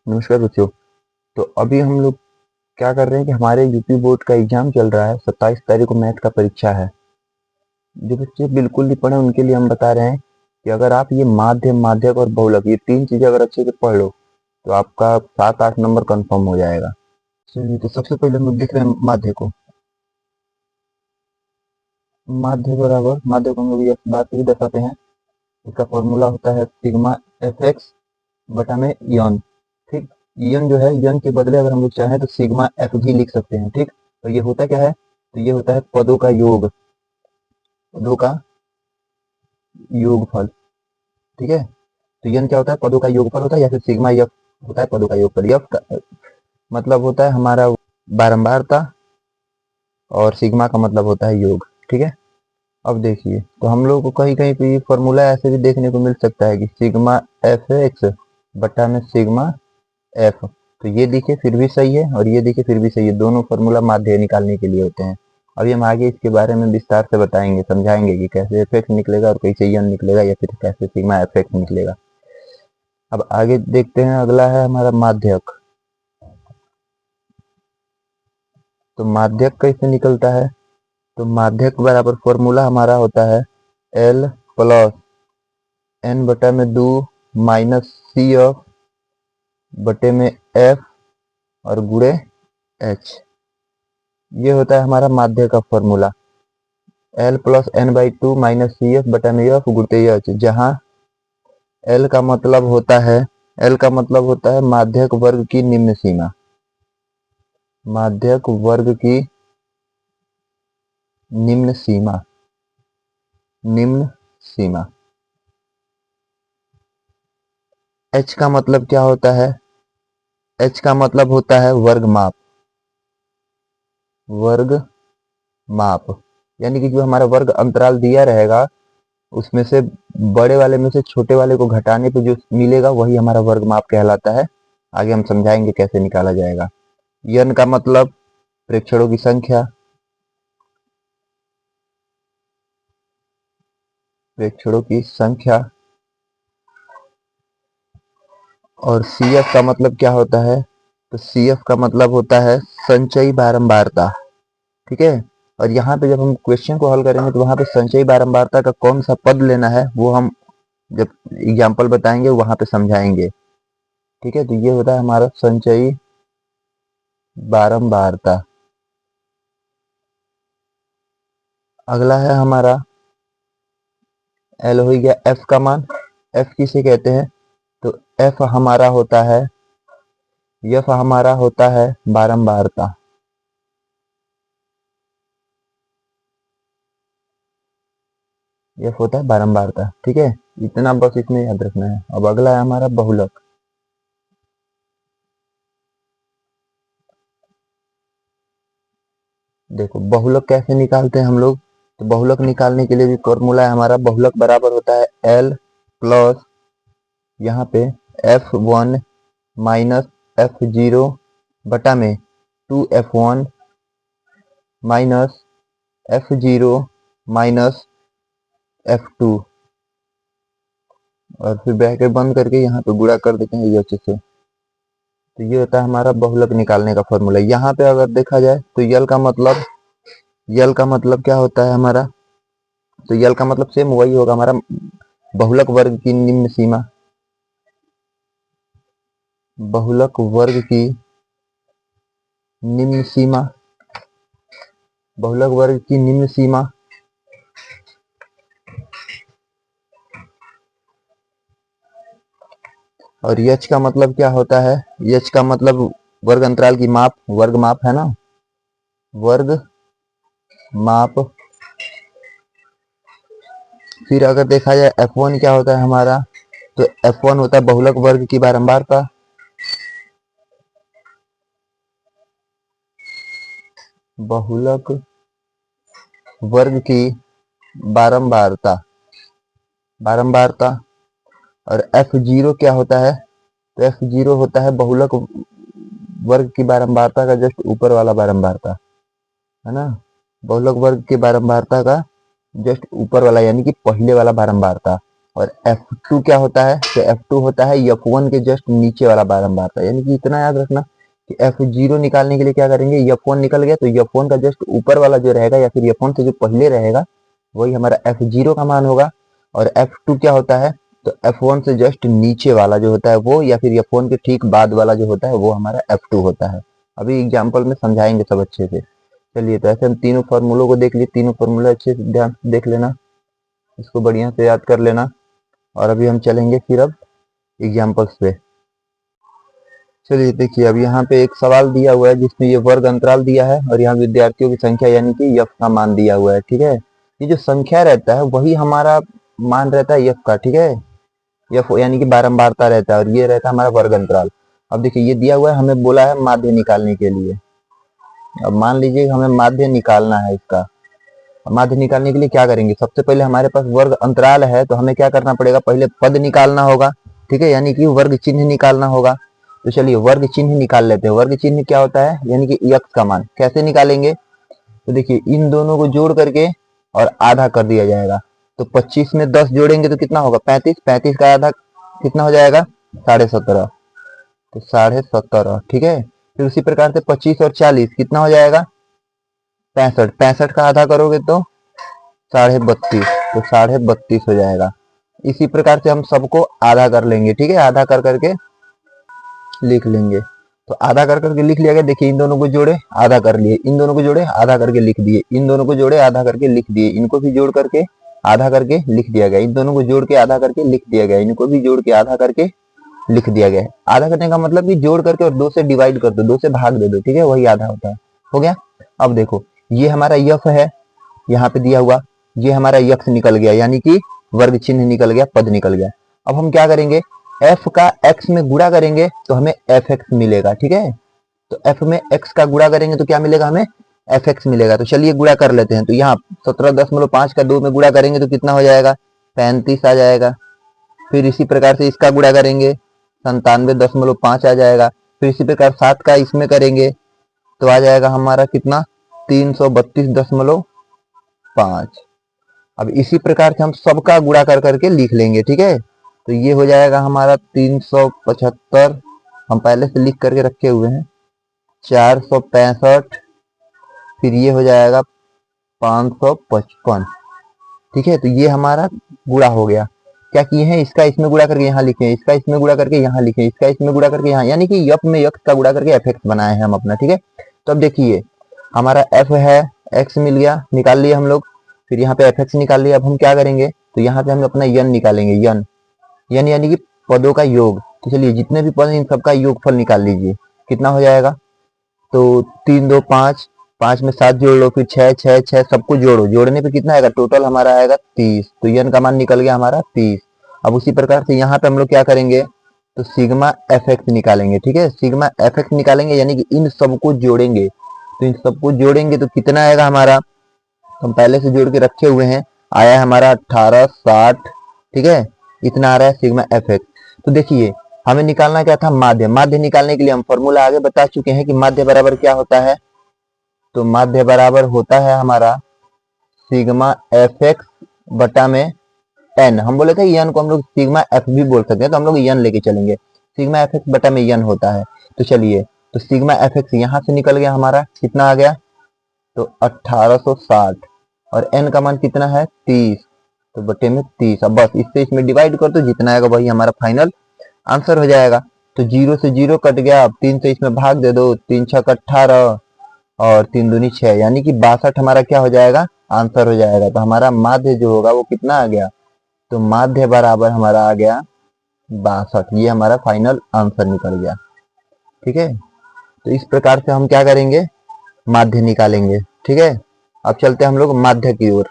नमस्कार बच्चों। तो अभी हम लोग क्या कर रहे हैं कि हमारे यूपी बोर्ड का एग्जाम चल रहा है। 27 तारीख को मैथ का परीक्षा है। जो बच्चे बिल्कुल नहीं पढ़े उनके लिए हम बता रहे हैं कि अगर आप ये माध्य, माध्यक और बहुलक ये तीन चीजें अगर अच्छे से पढ़ लो तो आपका 7-8 नंबर कंफर्म हो जाएगा। चलिए, तो सबसे पहले हम लोग देख रहे हैं माध्य को। माध्य बराबर माध्य को हम लोग ये बात भी दर्शाते हैं। इसका फॉर्मूला होता है सिग्मा एफ एक्स बटा में यन। ठीक, यन जो है, यन के बदले अगर हम लोग चाहें तो सिग्मा एफ भी लिख सकते हैं। ठीक, तो ये होता क्या है? तो ये होता है पदों का योग, पदों का योगफल। ठीक है, तो यन क्या होता है? पदों का योगफल होता है, या फिर सिग्मा एफ होता है पदों का योगफल। एफ का मतलब होता है हमारा बारंबारता और सिग्मा का मतलब होता है योग। ठीक है, अब देखिए, तो हम लोग को कहीं कहीं पे फॉर्मूला ऐसे भी देखने को मिल सकता है कि सिग्मा एफ एक्स बटा में सिग्मा एफ। तो ये देखिए फिर भी सही है और ये देखिए फिर भी सही है। दोनों फार्मूला माध्य निकालने के लिए होते हैं। अभी हम आगे इसके बारे में विस्तार से बताएंगे, समझाएंगे कि कैसे एफ एक्स निकलेगा और कैसे यन निकलेगा या फिर कैसे सिग्मा एफ एक्स निकलेगा। अब आगे देखते हैं, अगला है हमारा माध्यक। तो माध्यक कैसे निकलता है? तो माध्यक बराबर फॉर्मूला हमारा होता है एल प्लस एन बटा में दो माइनस सी एफ बटे में एफ और गुड़े एच। ये होता है हमारा माध्य का formula. L plus N by two minus C F बटा में एफ गुड़े एच, जहां एल का मतलब होता है, एल का मतलब होता है माध्यक वर्ग की निम्न सीमा। माध्यक वर्ग की निम्न सीमा, निम्न सीमा। एच का मतलब क्या होता है? एच का मतलब होता है वर्ग माप, वर्ग माप। यानी कि जो हमारा वर्ग अंतराल दिया रहेगा उसमें से बड़े वाले में से छोटे वाले को घटाने पे जो मिलेगा वही हमारा वर्ग माप कहलाता है। आगे हम समझाएंगे कैसे निकाला जाएगा। यन का मतलब प्रेक्षणों की संख्या, प्रेक्षणों की संख्या। और सी एफ का मतलब क्या होता है? तो सी एफ का मतलब होता है संचयी बारंबारता। ठीक है, और यहाँ पे जब हम क्वेश्चन को हल करेंगे तो वहां पे संचयी बारंबारता का कौन सा पद लेना है वो हम जब एग्जाम्पल बताएंगे वहां पे समझाएंगे। ठीक है, तो ये होता है हमारा संचयी बारंबारता। अगला है हमारा एल हो गया। एफ का मान, एफ किसे कहते हैं? तो एफ हमारा होता है, एफ हमारा होता है बारंबारता। एफ होता है बारंबारता। ठीक है, इतना बस इसमें याद रखना है। अब अगला है हमारा बहुलक। देखो बहुलक कैसे निकालते हैं हम लोग। तो बहुलक निकालने के लिए भी फॉर्मूला है हमारा। बहुलक बराबर होता है एल प्लस यहाँ पे F one minus F zero बटा में two F one minus F zero minus F two, और फिर ब्रैकेट बंद करके यहाँ पे गुणा कर देते हैं ये अच्छे से। तो ये होता है हमारा बहुलक निकालने का फॉर्मूला। यहाँ पे अगर देखा जाए तो यल का मतलब, यल का मतलब क्या होता है हमारा? तो यल का मतलब सेम वही होगा हमारा बहुलक वर्ग की निम्न सीमा, बहुलक वर्ग की निम्न सीमा, बहुलक वर्ग की निम्न सीमा। और यच का मतलब क्या होता है? यच का मतलब वर्ग अंतराल की माप, वर्ग माप है ना, वर्ग माप। फिर अगर देखा जाए F1 क्या होता है हमारा? तो F1 होता है बहुलक वर्ग की बारंबारता, बहुलक वर्ग की बारंबारता, बारंबारता। और F0 क्या होता है? तो F0 होता है बहुलक वर्ग की बारंबारता का जस्ट ऊपर वाला बारंबारता, है ना, बहुलक वर्ग की बारंबारता का जस्ट ऊपर वाला, यानी कि पहले वाला बारंबारता। और F2 क्या होता है, तो F2 होता है F1 के जस्ट नीचे वाला बारंबारता। यानी कि इतना याद रखना कि F0 निकालने के लिए क्या करेंगे, F1 निकल गया तो F1 का जस्ट ऊपर वाला जो रहेगा या फिर F1 से जो पहले रहेगा वही हमारा F0 का मान होगा। और F2 क्या होता है, तो F1 से जस्ट नीचे वाला जो होता है वो, या फिर F1 के ठीक बाद वाला जो होता है वो हमारा F2 होता है। अभी एग्जाम्पल में समझाएंगे सब अच्छे से। चलिए, तो ऐसे हम तीनों फॉर्मूलों को देख लिए, तीनों फॉर्मूले अच्छे से ध्यान से देख लेना, इसको बढ़िया से याद कर लेना। और अभी हम चलेंगे फिर अब एग्जाम्पल्स पे। चलिए देखिए, अब यहाँ पे एक सवाल दिया हुआ है जिसमें ये वर्ग अंतराल दिया है और यहाँ विद्यार्थियों की संख्या यानी कि यफ का मान दिया हुआ है। ठीक है, ये जो संख्या रहता है वही हमारा मान रहता है यफ का। ठीक है, यफ यानी कि बारंबारता रहता है और ये रहता है हमारा वर्ग अंतराल। अब देखिए ये दिया हुआ है, हमें बोला है माध्य निकालने के लिए। अब मान लीजिए हमें माध्य निकालना है इसका। माध्य निकालने के लिए क्या करेंगे, सबसे पहले हमारे पास वर्ग अंतराल है तो हमें क्या करना पड़ेगा, पहले पद निकालना होगा। ठीक है, यानी कि वर्ग चिन्ह निकालना होगा। तो चलिए वर्ग चिन्ह निकाल लेते हैं। वर्ग चिन्ह क्या होता है, यानी कि यक्स का मान कैसे निकालेंगे, तो देखिए इन दोनों को जोड़ करके और आधा कर दिया जाएगा। तो 25 में 10 जोड़ेंगे तो कितना होगा, 35। 35 का आधा कितना हो जाएगा, 17.5। तो 17.5। ठीक है, फिर उसी प्रकार से 25 और 40 कितना हो जाएगा, 65। 65 का आधा करोगे तो 32.5। तो 32.5 हो जाएगा। इसी प्रकार से हम सबको आधा कर लेंगे। ठीक है, आधा कर करके लिख लेंगे। तो आधा कर करके लिख लिया गया। देखिए इन दोनों को जोड़े आधा कर लिए, इन दोनों को जोड़े आधा करके लिख दिए, इन दोनों को जोड़े आधा करके लिख दिए, इनको भी जोड़ करके आधा करके लिख दिया गया, इन दोनों को जोड़ के आधा करके लिख दिया गया, इनको भी जोड़ के आधा करके लिख दिया गया है। आधा करने का मतलब कि जोड़ करके और 2 से डिवाइड कर दो, 2 से भाग दे दो। ठीक है, वही आधा होता है। हो गया। अब देखो ये हमारा यफ है यहाँ पे दिया हुआ, ये हमारा यक्स निकल गया, यानी कि वर्ग चिन्ह निकल गया, पद निकल गया। अब हम क्या करेंगे, f का x में गुणा करेंगे तो हमें fx मिलेगा। ठीक है, तो f में x का गुणा करेंगे तो क्या मिलेगा, हमें fx मिलेगा। तो चलिए गुणा कर लेते हैं। तो यहाँ 17.5 का 2 में गुणा करेंगे तो कितना हो जाएगा, 35 आ जाएगा। फिर इसी प्रकार से इसका गुणा करेंगे 97.5 आ जाएगा। फिर इसी प्रकार 7 का इसमें करेंगे तो आ जाएगा हमारा कितना, 332.5। अब इसी प्रकार से हम सबका गुणा कर करके लिख लेंगे। ठीक है, तो ये हो जाएगा हमारा 375, हम पहले से लिख करके रखे हुए हैं, 465, फिर ये हो जाएगा 555। ठीक है, तो ये हमारा गुणा हो गया। क्या किए हैं, इसका इसमें गुणा करके यहाँ लिखे, इसका इसमें गुणा करके यहाँ लिखे, इसका इसमें गुणा करके यहाँ, यानी कि यफ में यक्स का गुणा करके एफ एक्स बनाए हैं हम अपना। ठीक है, तो अब देखिए हमारा एफ है, एक्स मिल गया, निकाल लिया हम लोग। फिर यहाँ पे एफ एक्स निकाल लिया। अब हम क्या करेंगे, तो यहाँ पे हम अपना यन निकालेंगे। यन यन यानी कि पदों का योग। तो चलिए जितने भी पद हैं इन सबका योगफल निकाल लीजिए, कितना हो जाएगा। तो 3 2 5, 5 में 7 जोड़ लो, फिर 6 6 6 सबको जोड़ो, जोड़ने पे कितना आएगा, टोटल हमारा आएगा 30। तो यन का मान निकल गया हमारा 30। अब उसी प्रकार से यहाँ पे हम लोग क्या करेंगे, तो सिग्मा एफ एक्स निकालेंगे। ठीक है, सिग्मा एफ एक्स निकालेंगे यानी कि इन सबको जोड़ेंगे। तो इन सबको जोड़ेंगे तो कितना आएगा हमारा, तो हम पहले से जोड़ के रखे हुए हैं, आया है हमारा 1860। ठीक है, इतना आ रहा है सिग्मा एफ एक्स। तो देखिए हमें निकालना क्या था, माध्य। माध्य निकालने के लिए हम फॉर्मूला आगे बता चुके हैं कि माध्य बराबर क्या होता है, तो माध्य बराबर होता है हमारा सिग्मा एफ एक्स बटा में एन। हम बोले थे एन को हम लोग सिग्मा एफ भी बोल सकते हैं, तो हम लोग एन लेके चलेंगे। सिग्मा एफ एक्स बटा में एन होता है। तो चलिए, तो सिग्मा एफ एक्स यहाँ से निकल गया हमारा, कितना आ गया, तो 1860। और एन का मान कितना है, 30, तो बटे में 30। अब बस इससे इसमें डिवाइड कर दो, जितना आएगा वही हमारा फाइनल आंसर हो जाएगा। तो 0 से 0 कट गया, अब 3 से इसमें भाग दे दो, 3 6 18 और 3 दूनी 6, यानी कि 62 हमारा क्या हो जाएगा, आंसर हो जाएगा। तो हमारा माध्य जो होगा वो कितना आ गया, तो माध्य बराबर हमारा आ गया 62। ये हमारा फाइनल आंसर निकल गया। ठीक है, तो इस प्रकार से हम क्या करेंगे, माध्य निकालेंगे। ठीक है, अब चलते हैं हम लोग माध्य की ओर।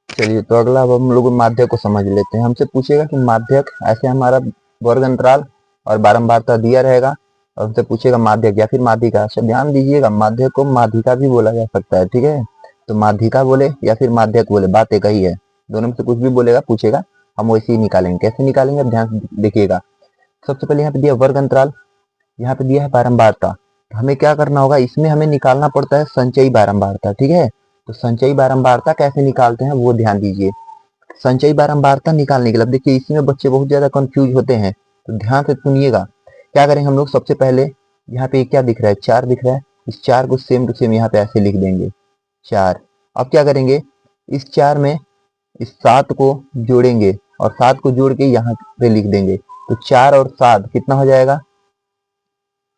चलिए, तो अगला अब हम लोग माध्य को समझ लेते हैं। हमसे पूछेगा कि माध्यक, ऐसे हमारा वर्ग अंतराल और बारंबारता दिया रहेगा, और हमसे पूछेगा माध्यक या फिर माध्यिका। अच्छा ध्यान दीजिएगा, माध्यक को माध्यिका भी बोला जा सकता है। ठीक है, तो माध्यिका बोले या फिर माध्यक बोले, बात एक ही है। दोनों में से कुछ भी बोलेगा, पूछेगा, हम वैसे ही निकालेंगे। कैसे निकालेंगे, अब ध्यान देखिएगा। सबसे पहले यहाँ पे दिया वर्ग अंतराल, यहाँ पे दिया है बारंबारता। तो हमें क्या करना होगा, इसमें हमें निकालना पड़ता है संचयी बारंबारता। ठीक है, तो संचयी बारंबारता कैसे निकालते हैं वो ध्यान दीजिए। संचयी बारंबारता निकालने के लिए, अब देखिए इसमें बच्चे बहुत ज्यादा कंफ्यूज होते हैं, तो ध्यान से सुनिएगा। क्या करेंगे हम लोग, सबसे पहले यहाँ पे क्या दिख रहा है, 4 दिख रहा है, इस 4 को सेम टू सेम यहाँ पे ऐसे लिख देंगे 4। अब क्या करेंगे, इस 4 में इस 7 को जोड़ेंगे और 7 को जोड़ के यहाँ पे लिख देंगे, तो 4 और 7 कितना हो जाएगा,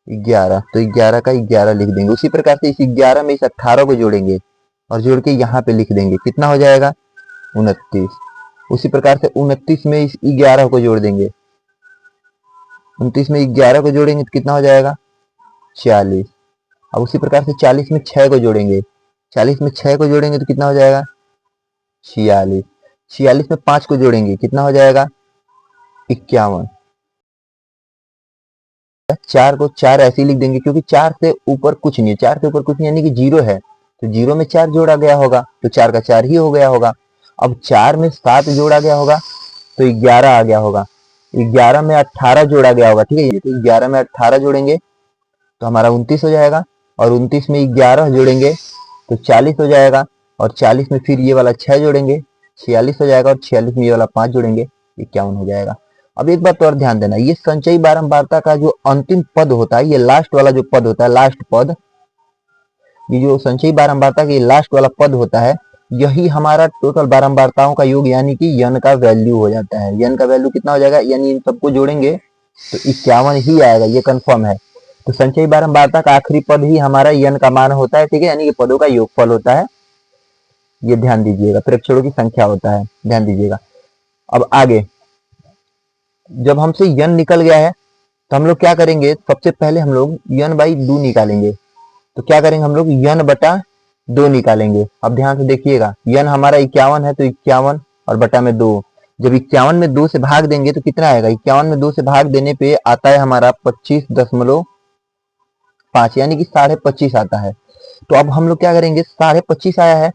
11। तो 11 का 11 लिख देंगे। उसी प्रकार से इस 11 में इस 18 को जोड़ेंगे और जोड़ के यहाँ पे लिख देंगे, कितना हो जाएगा, 29। उसी प्रकार से 29 में इस 11 को जोड़ देंगे, 29 में 11 को जोड़ेंगे तो कितना हो जाएगा, 40। अब उसी प्रकार से 40 में 6 को जोड़ेंगे, 40 में 6 को जोड़ेंगे तो कितना हो जाएगा, 46। 46 में 5 को जोड़ेंगे कितना हो जाएगा, 51। 4 को 4 ऐसे ही लिख देंगे, क्योंकि 4 से ऊपर कुछ नहीं है, 4 से ऊपर कुछ नहीं यानी कि 0 है, तो 0 में 4 जोड़ा गया होगा तो 4 का 4 ही हो गया होगा। अब 4 में 7 जोड़ा गया होगा तो 11 आ गया होगा, 11 में 18 जोड़ा गया होगा, ठीक है, तो 11 में 18 जोड़ेंगे तो हमारा 29 हो जाएगा, और 29 में 11 जोड़ेंगे तो 40 हो जाएगा, और 40 में फिर ये वाला 6 जोड़ेंगे 46 हो जाएगा, और 46 में ये वाला 5 जोड़ेंगे 51 हो जाएगा। अब एक बात और ध्यान देना, ये संचयी बारंबारता का जो अंतिम पद होता है, ये लास्ट वाला जो पद होता है, लास्ट पद, ये जो संचयी बारंबारता का लास्ट वाला पद होता है, यही हमारा टोटल बारंबारताओं का योग यानी कि यन का वैल्यू हो जाता है। यन का वैल्यू कितना हो जाएगा, यानी इन सबको जोड़ेंगे तो 51 ही आएगा, ये कंफर्म है। तो संचयी बारंबारता का आखिरी पद ही हमारा यन का मान होता है, ठीक है, यानी कि पदों का योगफल होता है, ये ध्यान दीजिएगा, प्रेक्षणों की संख्या होता है, ध्यान दीजिएगा। अब आगे जब हमसे यन निकल गया है तो हम लोग क्या करेंगे, सबसे पहले हम लोग यन बाई 2 निकालेंगे। तो क्या करेंगे हम लोग, यन बटा 2 निकालेंगे। अब ध्यान से देखिएगा, यन हमारा 51 है तो 51 और बटा में 2, जब 51 में 2 से भाग देंगे तो कितना आएगा, 51 में 2 से भाग देने पे आता है हमारा 25.5 यानी कि 25.5 आता है। तो अब हम लोग क्या करेंगे, 25.5 आया है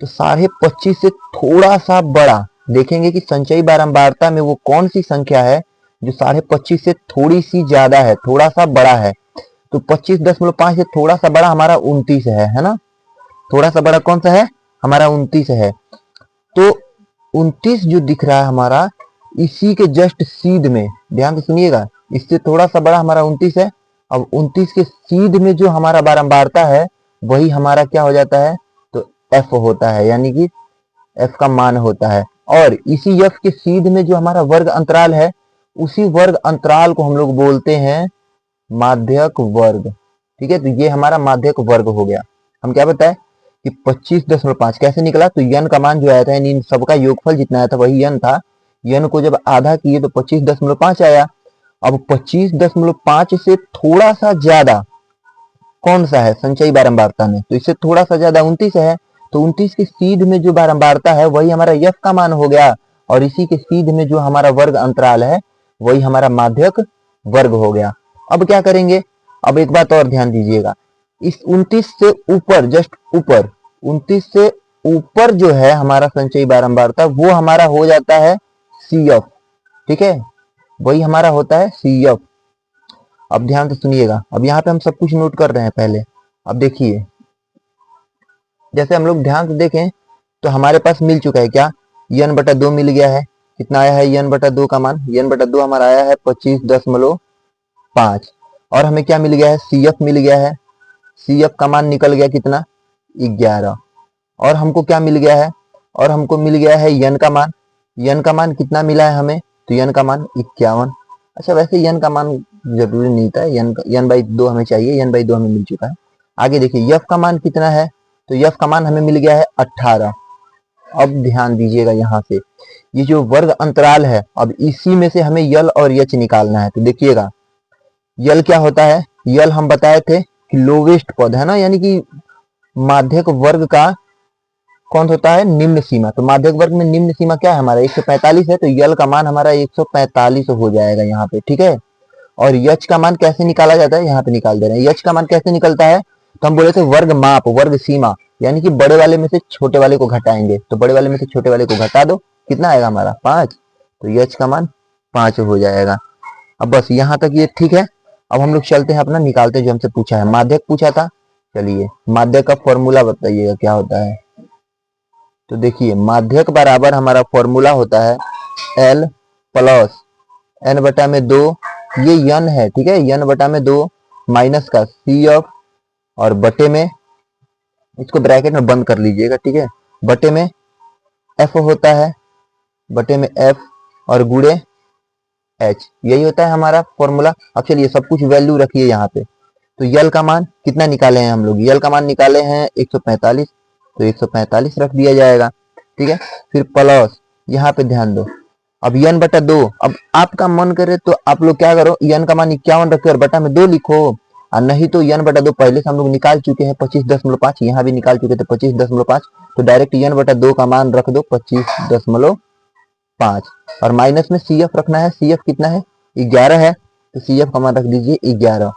तो 25.5 से थोड़ा सा बड़ा देखेंगे कि संचयी बारंबारता में वो कौन सी संख्या है जो 25.5 से थोड़ी सी ज्यादा है, थोड़ा सा बड़ा है। तो 25.5 से थोड़ा सा बड़ा हमारा 29 है ना, थोड़ा सा बड़ा कौन सा है, हमारा 29 है। तो 29 जो दिख रहा है हमारा, इसी के जस्ट सीध में, ध्यान से सुनिएगा, इससे थोड़ा सा बड़ा हमारा 29 है। अब 29 के सीध में जो हमारा बारंबारता है वही हमारा क्या हो जाता है, तो एफ होता है, यानी कि एफ का मान होता है। और इसी एफ के सीध में जो हमारा वर्ग अंतराल है, उसी वर्ग अंतराल को हम लोग बोलते हैं माध्यक वर्ग, ठीक है। तो ये हमारा माध्यक वर्ग हो गया। हम क्या बताए कि 25.5 कैसे निकला, तो यन का मान जो आया था, यानी इन सबका योगफल जितना आया था वही यन था, यन को जब आधा किए तो 25.5 आया। अब 25.5 से थोड़ा सा ज्यादा कौन सा है संचयी बारंबारता में, तो इससे थोड़ा सा ज्यादा 29 है, तो 29 के सीध में जो बारंबारता है वही हमारा यफ का मान हो गया, और इसी के सीध में जो हमारा वर्ग अंतराल है वही हमारा माध्यक वर्ग हो गया। अब क्या करेंगे, अब एक बात और ध्यान दीजिएगा, इस 29 से ऊपर, जस्ट ऊपर 29 से ऊपर जो है हमारा संचयी बारंबारता, वो हमारा हो जाता है सी एफ, ठीक है, वही हमारा होता है सी एफ। अब ध्यान से सुनिएगा, अब यहाँ पे हम सब कुछ नोट कर रहे हैं पहले। अब देखिए, जैसे हम लोग ध्यान से देखें तो हमारे पास मिल चुका है क्या, यन बटा 2 मिल गया है, कितना आया है यन बटा 2 का मान, यन बटा 2 हमारा आया है 25.5, और हमें क्या मिल गया है, सी एफ मिल गया है, सी एफ का मान निकल गया कितना, 11, और हमको क्या मिल गया है, और हमको मिल गया है यन का मान, यन का मान कितना मिला है हमें, तो यन का मान 51। अच्छा वैसे यन का मान जरूरी नहीं था, यन बाई 2 हमें चाहिए, यन बाई 2 हमें मिल चुका है। आगे देखिए यफ का मान कितना है, तो यफ का मान हमें मिल गया है 18। अब ध्यान दीजिएगा, यहाँ से ये जो वर्ग अंतराल है, अब इसी में से हमें यल और यच निकालना है। तो देखिएगा यल क्या होता है, यल हम बताए थे कि लोवेस्ट पद है ना, यानी कि माध्यक वर्ग का कौन होता है, निम्न सीमा। तो माध्यक वर्ग में निम्न सीमा क्या है हमारा, 145 है, तो यल का मान हमारा 145 हो जाएगा यहाँ पे, ठीक है। और यच का मान कैसे निकाला जाता है, यहाँ पे निकाल दे रहे हैं। यच का मान कैसे निकलता है, तो हम बोले थे वर्ग माप, वर्ग सीमा, यानी कि बड़े वाले में से छोटे वाले को घटाएंगे, तो बड़े वाले में से छोटे वाले को घटा दो, कितना आएगा हमारा 5, तो यच का मान 5 हो जाएगा। अब बस यहाँ तक ये ठीक है। अब हम लोग चलते हैं अपना निकालते, जो हमसे पूछा है माध्यक पूछा था। चलिए माध्यक का फॉर्मूला बताइएगा क्या होता है। तो देखिए माध्यक बराबर हमारा फॉर्मूला होता है L प्लस n बटा में 2, ये n है, ठीक है, n बटा में 2 माइनस का CF और बटे में, इसको ब्रैकेट में बंद कर लीजिएगा, ठीक है, बटे में F होता है, बटे में F और गुणे H, यही होता है हमारा फॉर्मूला। अब चलिए सब कुछ वैल्यू रखिए यहाँ पे। तो यल का मान कितना निकाले हैं हम लोग, यल का मान निकाले हैं 145, तो 145 रख दिया जाएगा, ठीक है। फिर प्लस यहाँ पे ध्यान दो, अब n बटा 2, अब आपका मन करे तो आप लोग क्या करो, n का मान 51 रखो और बटा में 2 लिखो, और नहीं तो n बटा 2 पहले से हम लोग निकाल चुके हैं 25.5, यहाँ भी निकाल चुके थे 25.5, तो डायरेक्ट n बटा 2 का मान रख दो 25.5, और माइनस में CF रखना है, CF कितना है 11 है, तो CF का मान रख दीजिए 11।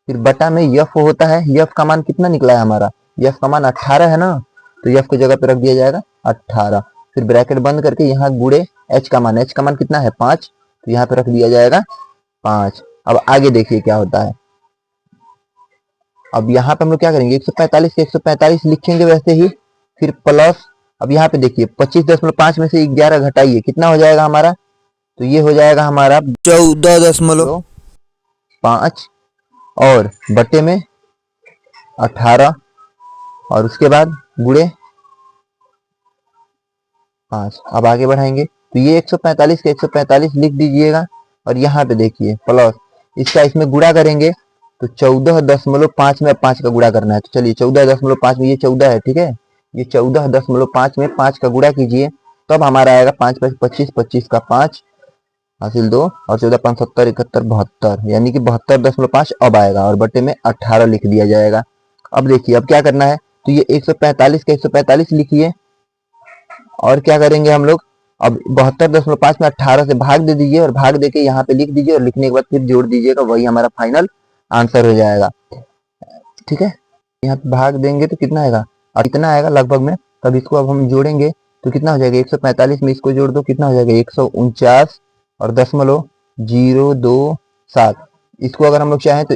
फिर बटा में F होता है, F का मान कितना निकला है हमारा, F का मान 18 है ना, तो F की जगह पे रख दिया जाएगा 18। फिर ब्रैकेट बंद करके यहाँ गुणे H का मान कितना है 5, तो यहाँ पे रख दिया जाएगा 5। अब आगे देखिए क्या होता है। अब यहाँ पे हम लोग क्या करेंगे, 145 के 145 लिखेंगे वैसे ही, फिर प्लस, अब यहाँ पे देखिए 25.5 में से 11 घटाइए, कितना हो जाएगा हमारा, तो ये हो जाएगा हमारा 14.5 और बटे में 18 और उसके बाद गुणे 5। अब आगे बढ़ाएंगे तो ये 145 के 145 लिख दीजिएगा, और यहाँ पे देखिए प्लस, इसका इसमें गुणा करेंगे तो 14.5 में 5 का गुणा करना है, तो चलिए 14.5 में ये 14 है, ठीक है, ये 14.5 में 5 का गुणा कीजिए, तब हमारा आएगा 5 5 25, 25 का 5 हासिल 2 और 14 5 70 71 72, यानी कि 72.5 अब आएगा, और बटे में 18 लिख दिया जाएगा। अब देखिए अब क्या करना है, तो ये 145 का 145 लिखिए, और क्या करेंगे हम लोग, अब 72.5 में 18 से भाग दे दीजिए, और भाग देके यहाँ पे लिख दीजिए, और लिखने के बाद फिर जोड़ दीजिएगा, वही हमारा फाइनल आंसर हो जाएगा, ठीक है। यहाँ पे भाग देंगे तो कितना आएगा, और कितना आएगा लगभग में, तब इसको अब हम जोड़ेंगे तो कितना हो जाएगा, 145 में इसको जोड़ दो, कितना हो जाएगा 149 और 0.227। इसको अगर हम लोग चाहें तो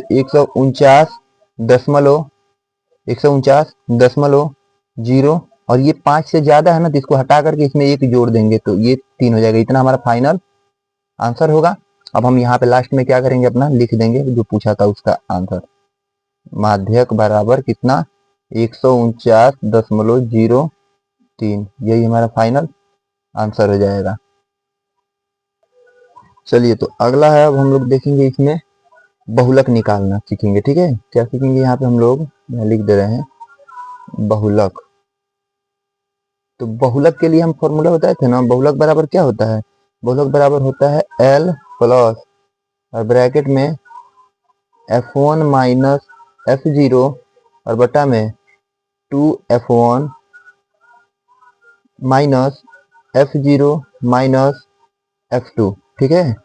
149.0 और ये 5 से ज्यादा है ना, तो इसको हटा करके इसमें 1 जोड़ देंगे तो ये 3 हो जाएगा, इतना हमारा फाइनल आंसर होगा। अब हम यहाँ पे लास्ट में क्या करेंगे, अपना लिख देंगे जो पूछा था उसका आंसर, माध्यक बराबर कितना 149.03, यही हमारा फाइनल आंसर हो जाएगा। चलिए तो अगला है, अब हम लोग देखेंगे इसमें बहुलक निकालना सीखेंगे, ठीक है। क्या सीखेंगे यहाँ पे हम लोग, लिख दे रहे हैं बहुलक। तो बहुलक के लिए हम फॉर्मूला बताए थे ना, बहुलक बराबर क्या होता है, बहुलक बराबर होता है L प्लस और ब्रैकेट में F1 माइनस F0 और बटा में 2F1 minus F0 minus F2, ठीक है,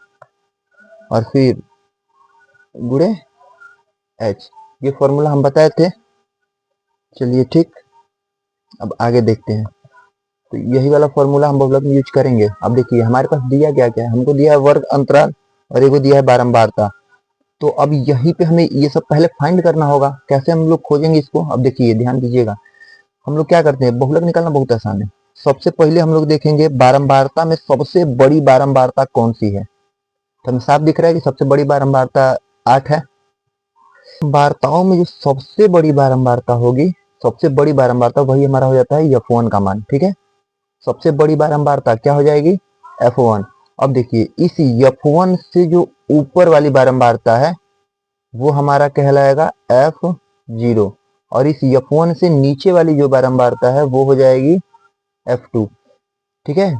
और फिर गुणे H, ये फॉर्मूला हम बताए थे। चलिए ठीक, अब आगे देखते हैं। तो यही वाला फॉर्मूला हम बहुलक में यूज करेंगे। अब देखिए हमारे पास दिया क्या क्या है, हमको दिया है वर्ग अंतराल और एगो दिया है बारंबारता। तो अब यहीं पे हमें ये सब पहले फाइंड करना होगा, कैसे हम लोग खोजेंगे इसको। अब देखिए ध्यान दीजिएगा, हम लोग क्या करते हैं, बहुलक निकालना बहुत आसान है। सबसे पहले हम लोग देखेंगे बारंबारता में सबसे बड़ी बारंबारता कौन सी है, तो हमें साफ दिख रहा है कि सबसे बड़ी बारंबारता 8 है। वार्ताओं में जो सबसे बड़ी बारंबारता होगी, सबसे बड़ी बारंबारता वही हमारा हो जाता है F1 का मान, ठीक है। सबसे बड़ी बारंबारता क्या हो जाएगी F1। अब देखिए इस F1 से जो ऊपर वाली बारंबारता है वो हमारा कहलाएगा F0, और इस F1 से नीचे वाली जो बारंबारता है वो हो जाएगी F2, ठीक है।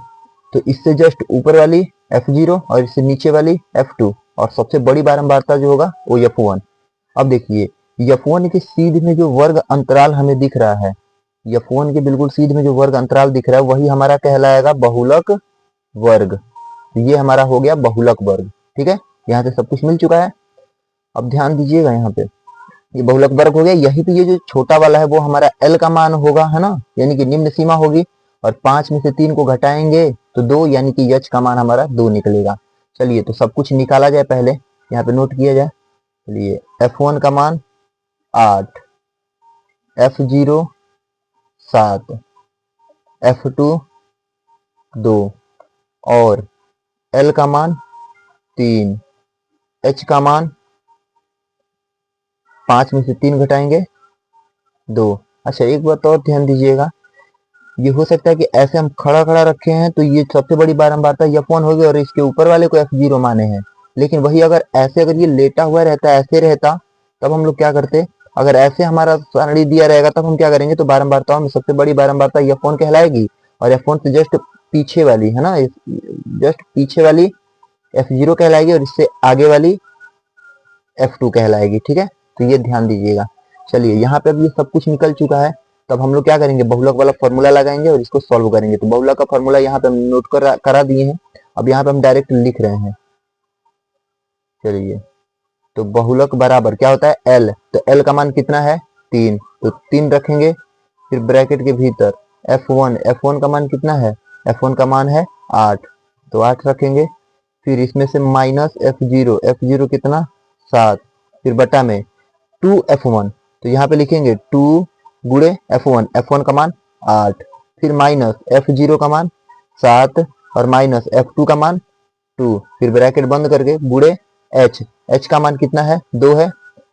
तो इससे जस्ट ऊपर वाली F0 और इससे नीचे वाली F2, और सबसे बड़ी बारंबारता जो होगा वो F1। अब देखिए F1 के सीध में जो वर्ग अंतराल हमें दिख रहा है, F1 के बिल्कुल सीध में जो वर्ग अंतराल दिख रहा है वही हमारा कहलाएगा बहुलक वर्ग। ये हमारा हो गया बहुलक वर्ग, ठीक है। यहाँ से सब कुछ मिल चुका है। अब ध्यान दीजिएगा यहाँ पे, ये बहुलक वर्ग हो गया। यही पे ये जो छोटा वाला है वो हमारा L का मान होगा, है ना, यानी कि निम्न सीमा होगी, और 5 में से 3 को घटाएंगे तो 2, यानी कि H का मान हमारा 2 निकलेगा। चलिए तो सब कुछ निकाला जाए, पहले यहाँ पे नोट किया जाए। चलिए F1 का मान 8, F0 7, F2 2 और L का मान 3, H का मान 5 में से 3 घटाएंगे 2। अच्छा एक बात और ध्यान दीजिएगा, ये हो सकता है कि ऐसे हम खड़ा खड़ा रखे हैं तो ये सबसे बड़ी बारंबारता F1 होगी और इसके ऊपर वाले को F0 माने हैं। लेकिन वही अगर ऐसे अगर ये लेटा हुआ रहता, ऐसे रहता, तब हम लोग क्या करते, अगर ऐसे हमारा सारणी दिया रहेगा तब हम क्या करेंगे, तो बारंबारताओं में सबसे बड़ी बारंबारता F1 कहलाएगी और F1 से जस्ट पीछे वाली है ना, जस्ट पीछे वाली F0 कहलाएगी और इससे आगे वाली F2 कहलाएगी। ठीक है, तो ये ध्यान दीजिएगा। चलिए यहाँ पे अब ये सब कुछ निकल चुका है, तब हम लोग क्या करेंगे, बहुलक वाला फॉर्मूला लगाएंगे और इसको सॉल्व करेंगे। तो बहुलक का फॉर्मूला यहाँ पे हम नोट करा दिए हैं, अब यहाँ पे हम डायरेक्ट लिख रहे हैं। चलिए, तो बहुलक बराबर क्या होता है, L, तो L का मान कितना है 3, तो 3 रखेंगे, फिर ब्रैकेट के भीतर F1 का मान कितना है, F1 का मान है 8, तो 8 रखेंगे, फिर इसमें से माइनस F0 कितना 7, फिर बटा में 2F1, तो यहाँ पे लिखेंगे 2 गुणे F1 का मान 8, फिर माइनस F0 का मान 7 और माइनस F2 का मान 2, फिर ब्रैकेट बंद करके गुणे H का मान कितना है 2 है,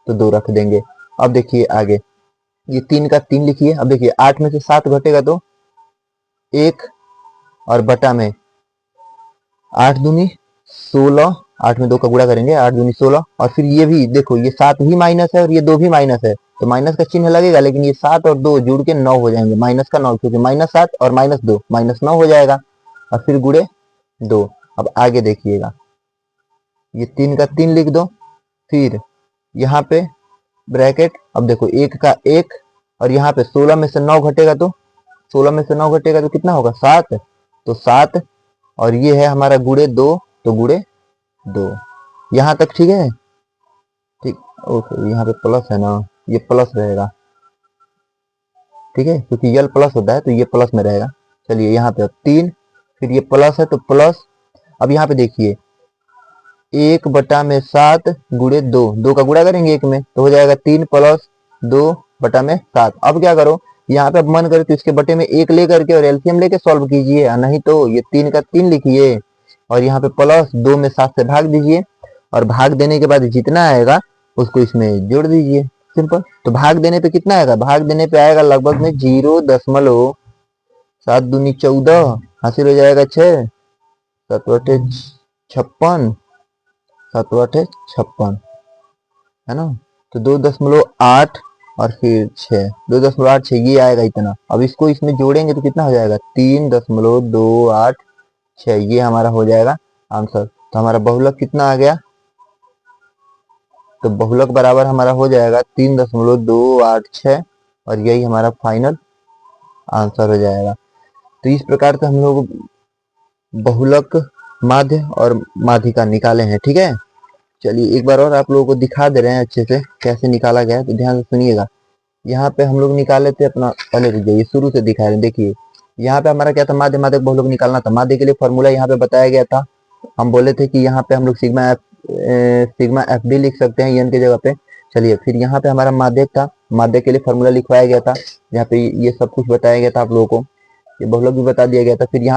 तो 2 रख देंगे। अब देखिए आगे, ये 3 का 3 लिखिए। अब देखिए 8 में से 7 घटेगा तो 1 और बटा में 8 दूनी 16, 8 में 2 का गुणा करेंगे, 8 दूनी 16, और फिर ये भी देखो, ये 7 भी माइनस है और ये 2 भी माइनस है, तो माइनस का चिन्ह लगेगा, लेकिन ये 7 और 2 जुड़ के 9 हो जाएंगे, माइनस का 9, क्योंकि -7 और -2 -9 हो जाएगा, और फिर गुणे 2। अब आगे देखिएगा, ये 3 का 3 लिख दो, फिर यहाँ पे ब्रैकेट, अब देखो 1 का 1 और यहाँ पे 16 में से 9 घटेगा तो 16 में से 9 घटेगा तो कितना होगा 7, तो 7 और ये है हमारा गुणे 2, तो गुणे 2। यहाँ तक ठीक है, ठीक, ओके, यहाँ पे प्लस है ना, ये प्लस रहेगा, ठीक है, क्योंकि यल प्लस होता है तो ये प्लस में रहेगा। चलिए यहाँ पे 3, फिर ये प्लस है तो प्लस, अब यहाँ पे देखिए 1 बटा में 7 गुणे 2 का गुणा करेंगे 1 में, तो हो जाएगा 3 प्लस 2 बटा में 7। अब क्या करो, यहाँ पे अब मन करे तो इसके बटे में 1 लेकर के और एलसीएम लेके सॉल्व कीजिए, नहीं तो ये 3 का 3 लिखिए और यहाँ पे प्लस 2 में 7 से भाग दीजिए, और भाग देने के बाद जितना आएगा उसको इसमें जोड़ दीजिए, सिंपल। तो भाग देने पे कितना आएगा, भाग देने पे आएगा लगभग में 0.7 दूनी 14, हासिल हो जाएगा 6, 7 बटे 56, 7 बटे 56, है ना, तो 2.8 और फिर 6, 2.86 ये आएगा इतना। अब इसको इसमें जोड़ेंगे तो कितना हो जाएगा 3.286, ये हमारा हो जाएगा आंसर। तो हमारा बहुलक कितना आ गया, तो बहुलक बराबर हमारा हो जाएगा 3.286 और यही हमारा फाइनल आंसर हो जाएगा। तो इस प्रकार से हम लोग बहुलक, माध्य और माध्यिका निकाले हैं। ठीक है, चलिए एक बार और आप लोगों को दिखा दे रहे हैं अच्छे से कैसे निकाला गया है, तो ध्यान से सुनिएगा। यहाँ पे हम लोग निकाले थे अपना, पहले रुक जाइए, शुरू से दिखा रहे हैं। देखिए यहाँ पे हमारा क्या था, माध्य माध्यक बहुलक निकालना था। माध्य के लिए फॉर्मूला यहाँ पे बताया गया था, हम बोले थे कि यहाँ पे हम लोग सिग्मा एफ डी लिख सकते हैं एन के जगह पे। चलिए फिर यहाँ पे हमारा माध्यक था, माध्यक के लिए फॉर्मूला लिखवाया गया था, यहाँ पे ये सब कुछ बताया गया था आप लोगों को, ये बहुलक भी बता दिया गया था। फिर यहाँ